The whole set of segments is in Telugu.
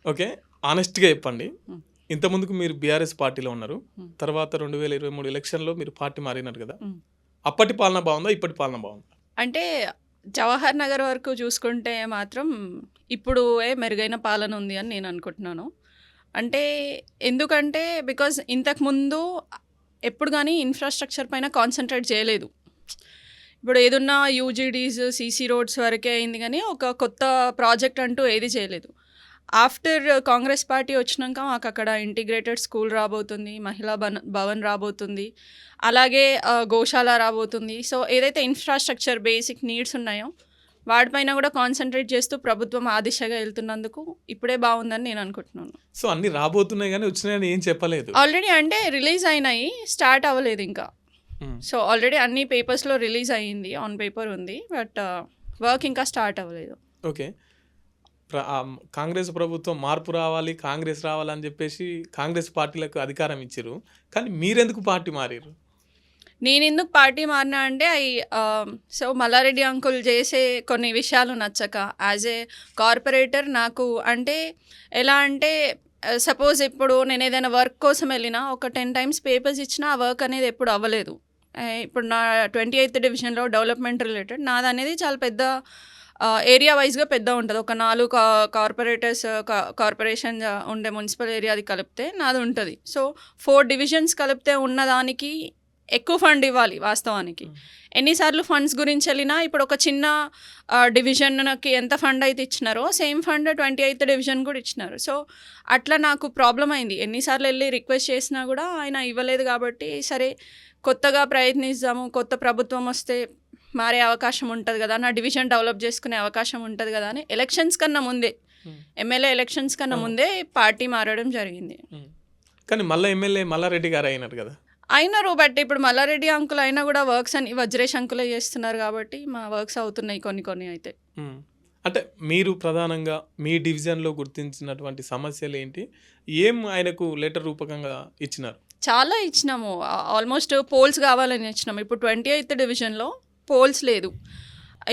ఓకే. ఆనెస్ట్‌గా చెప్పండి. హ్మ్. ఇంతకుముందుకు మీరు బీఆర్ఎస్ పార్టీలో ఉన్నారు. హ్మ్. తర్వాత 2023 ఎలక్షన్‌లో మీరు పార్టీ మారినారు కదా! హ్మ్. అప్పటి పాలన బాగుందా? ఇప్పటి పాలన బాగుందా? అంటే జవహర్ నగర్ వరకు చూసుకుంటే మాత్రం మెరుగైన పాలన ఉంది అని నేను అనుకుంటున్నాను. అంటే ఎందుకంటే బికాజ్ ఇంతకుముందు ఎప్పుడు గానీ ఇన్‌ఫ్రాస్ట్రక్చర్ పైన కాన్సంట్రేట్ చేయలేదు. ఇప్పుడు ఏదున్నా యూజీడీస్, సీసీ రోడ్స్ వరకే అయింది గానీ, ఒక కొత్త ప్రాజెక్ట్ అంటూ ఏది చేయలేదు. ఆఫ్టర్ కాంగ్రెస్ పార్టీ వచ్చినంక మాకక్కడ ఇంటిగ్రేటెడ్ స్కూల్ రాబోతుంది, మహిళా భవన్ రాబోతుంది, అలాగే గోశాల రాబోతుంది. సో, ఏదైతే ఇన్‌ఫ్రాస్ట్రక్చర్ బేసిక్ నీడ్స్ ఉన్నాయో, వాటిపైన గూడా కాన్సంట్రేట్ చేస్తూ ప్రభుత్వం ఆ దిశగా ఎళ్తున్నందుకు ఇప్పుడే బావుందని నేను అనుకుంటున్నాను. సో, అన్నీ రాబోతున్నాయి గానీ, వచ్చినాయని ఏం చెప్పలేదు. ఆల్రెడీ అంటే రిలీజ్ అయినాయి. స్టార్ట్ అవ్వలేదింకా. హ్మ్. సో, ఆల్రెడీ అన్ని పేపర్స్‌లో రిలీజ్ అయ్యింది. ఆన్ పేపర్ ఉంది. బట్ వర్క్ ఇంకా స్టార్ట్ అవ్వలేదు. ఓకే. కాంగ్రెస్ ప్రభుత్వం మార్పు రావాలి, కాంగ్రెస్ రావాలని చెప్పేసి కాంగ్రెస్ పార్టీలకు అధికారం ఇచ్చిర్రు. కానీ మీరెందుకు పార్టీ మారిర్రు? నేనెందుకు పార్టీ మారినా అంటే సో, మల్లారెడ్డి అంకుల్ చేసే కొన్ని విషయాలు నచ్చక యాజ్ ఏ కార్పొరేటర్ నాకు అంటే ఎలా అంటే సపోజ్ ఇప్పుడు నేనేదైనా వర్క్ కోసం వెళ్ళినా ఒక 10 టైమ్స్ పేపర్స్ ఇచ్చినా ఆ వర్క్ అనేది ఎప్పుడు అవ్వలేదు. ఇప్పుడు నా 28th డివిజన్‌లో డెవలప్‌మెంట్ రిలేటెడ్ నాదనేది చాలా పెద్ద ఏరియా వైస్‌గా పెద్దగుంటది. ఒక 4 కార్పొరేటర్స్ కార్పొరేషన్ ఉండే మున్సిపల్ ఏరియాది కలిపితే నాదుంటది. సో, 4 డివిజన్స్ కలిపితే ఉన్నదానికి ఎక్కువ ఫండ్ ఇవ్వాలి వాస్తవానికి. ఎన్నిసార్లు ఫండ్స్ గురించెళ్ళినా ఇప్పుడు ఒక చిన్న డివిజన్‌కి ఎంత ఫండ్ అయితే ఇచ్చినారో సేమ్ ఫండ్ 28th డివిజన్ కూడా ఇచ్చినారు. సో, అట్లా నాకు ప్రాబ్లమ్ అయింది. ఎన్నిసార్లు ఎళ్లి రిక్వెస్ట్ చేసినా కూడా ఆయన ఇవ్వలేదు కాబట్టి సరే కొత్తగా ప్రయత్నిద్దాము. కొత్త ప్రభుత్వం వస్తే మారే అవకాశం ఉంటది గదా! నా డివిజన్ డెవలప్ చేసుకునే అవకాశం ఉంటది గదా! అని ఎలక్షన్స్ కన్నా ముందే ఎమ్మెల్యే ఎలక్షన్స్ కన్నా ముందే పార్టీ మారడం జరిగింది. కానీ మళ్ళా ఎమ్మెల్యే మల్లారెడ్డి గారు అయినారు కదా! అయినారు. బట్ ఇప్పుడు మల్లారెడ్డి అంకుల్ అయినా కూడా వర్క్స్ అన్ని వజ్రేష్ అంకులే చేస్తున్నారు కాబట్టి మా వర్క్స్ అవుతున్నాయి కొన్ని అయితే. అంటే మీరు ప్రధానంగా మీ డివిజన్‌లో గుర్తించినటువంటి సమస్యలేంటి? ఏం ఆయనకు లెటర్ రూపకంగా ఇచ్చినారు? చాలా ఇచ్చినాము. ఆల్మోస్ట్ పోల్స్ కావాలని ఇచ్చినాము. ఇప్పుడు 28th డివిజన్‌లో పోల్స్ లేదు.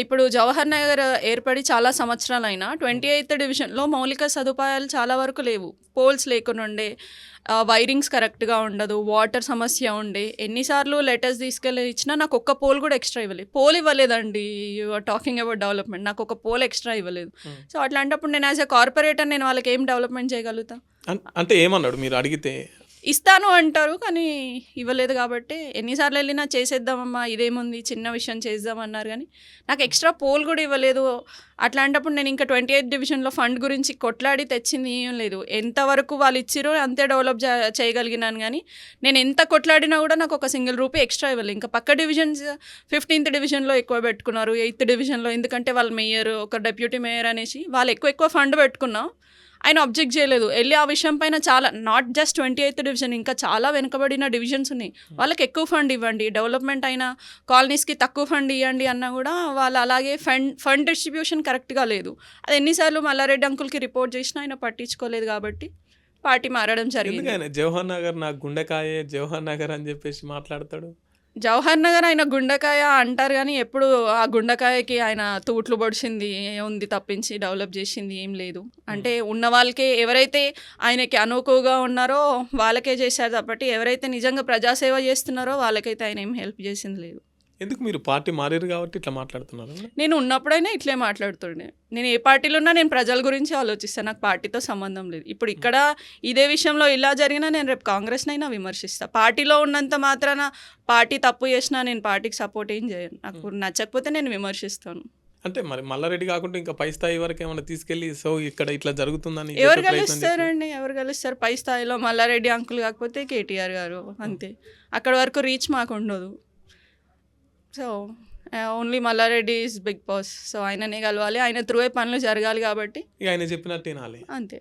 ఇప్పుడు జవహర్ నగర్ ఏర్పడి చాలా సంవత్సరాలైనా 28th డివిజన్‌లో మౌలిక సదుపాయాలు చాలా వరకు లేవు. పోల్స్ లేకునుండే, వైరింగ్స్ కరెక్ట్‌గా ఉండదు, వాటర్ సమస్య ఉండే. ఎన్నిసార్లు లెటర్స్ తీసుకెళ్ళి ఇచ్చినా నాకు ఒక్క పోల్ కూడా ఎక్స్ట్రా ఇవ్వలేదు. పోల్ ఇవ్వలేదండి. You are talking about development. నాకు ఒక పోల్ ఎక్స్ట్రా ఇవ్వలేదు. సో, అట్లాంటప్పుడు నేను యాజ్ ఎ కార్పొరేటర్ నేను వాళ్ళకి ఏం డెవలప్‌మెంట్ చేయగలుగుతా? అంటే ఏమన్నాడు మీరు అడిగితే? ఇస్తాను అంటారు. కానీ ఇవ్వలేదు కాబట్టి ఎన్నిసార్లు వెళ్ళినా చేసేద్దామమ్మా ఇదేముంది చిన్న విషయం చేద్దామన్నారు కానీ నాకు ఎక్స్ట్రా పోల్ కూడా ఇవ్వలేదు. అట్లాంటప్పుడు నేను ఇంకా 28th డివిజన్లో ఫండ్ గురించి కొట్లాడి తెచ్చింది ఏం లేదు. ఎంతవరకు వాళ్ళు ఇచ్చిరో అంతే డెవలప్ చేయగలిగినాను. కానీ నేను ఎంత కొట్లాడినా కూడా నాకు ఒక సింగిల్ రూపీ ఎక్స్ట్రా ఇవ్వలేదు. ఇంకా పక్క డివిజన్స్ 15th డివిజన్లో ఎక్కువ పెట్టుకున్నారు, 8th డివిజన్లో. ఎందుకంటే వాళ్ళ మేయర్, ఒక డెప్యూటీ మేయర్ అనేసి వాళ్ళు ఎక్కువ ఫండ్ పెట్టుకున్నాం. ఆయన అబ్జెక్ట్ చేయలేదు. వెళ్ళి ఆ విషయం పైన చాలా నాట్ జస్ట్ 28th డివిజన్ ఇంకా చాలా వెనుకబడిన డివిజన్స్ ఉన్నాయి. వాళ్ళకి ఎక్కువ ఫండ్ ఇవ్వండి, డెవలప్మెంట్ అయిన కాలనీస్కి తక్కువ ఫండ్ ఇవ్వండి అన్నా కూడా వాళ్ళు అలాగే ఫండ్ డిస్ట్రిబ్యూషన్ కరెక్ట్గా లేదు. అది ఎన్నిసార్లు మల్లారెడ్డి అంకుల్కి రిపోర్ట్ చేసినా ఆయన పట్టించుకోలేదు కాబట్టి పార్టీ మారడం జరిగింది. ఎందుకు ఆయన జవహర్ నగర్ నా గుండెకాయే జవహర్ నగర్ అని చెప్పేసి మాట్లాడతాడు? జవహర్ నగర్ ఆయన గుండెకాయ అంటారు కానీ ఎప్పుడు ఆ గుండెకాయకి ఆయన తూట్లు పొడిచింది ఉంది తప్పించి డెవలప్ చేసింది ఏం లేదు. అంటే ఉన్న వాళ్ళకే ఎవరైతే ఆయనకి అనుకువగా ఉన్నారో వాళ్ళకే చేశారు తప్పటి ఎవరైతే నిజంగా ప్రజాసేవ చేస్తున్నారో వాళ్ళకైతే ఆయన ఏం హెల్ప్ చేసింది లేదు. ఎందుకు మీరు పార్టీ మారారు కాబట్టి ఇట్లా మాట్లాడుతున్నారు? నేను ఉన్నప్పుడైనా ఇట్లే మాట్లాడుతుండే. నేను ఏ పార్టీలో ఉన్నా నేను ప్రజల గురించి ఆలోచిస్తాను. నాకు పార్టీతో సంబంధం లేదు. ఇప్పుడు ఇక్కడ ఇదే విషయంలో ఇలా జరిగినా నేను రేపు కాంగ్రెస్నైనా విమర్శిస్తాను. పార్టీలో ఉన్నంత మాత్రాన పార్టీ తప్పు చేసినా నేను పార్టీకి సపోర్ట్ ఏం చేయను. నాకు నచ్చకపోతే నేను విమర్శిస్తాను. అంటే మరి మల్లారెడ్డి కాకుండా ఇంకా పై స్థాయి వరకు ఏమైనా తీసుకెళ్ళి సో ఇక్కడ ఇట్లా జరుగుతుందని ఎవరు గెలుస్తారండి? ఎవరు గెలుస్తారు? పై స్థాయిలో మల్లారెడ్డి అంకుల్ కాకపోతే కేటీఆర్ గారు అంతే. అక్కడ వరకు రీచ్ మాకు ఉండదు. So only Malla Reddy is big boss. So ఆయననే కలవాలి, ఆయన త్రూవే పనులు జరగాలి కాబట్టి ఆయన చెప్పినట్టు వినాలి అంతే.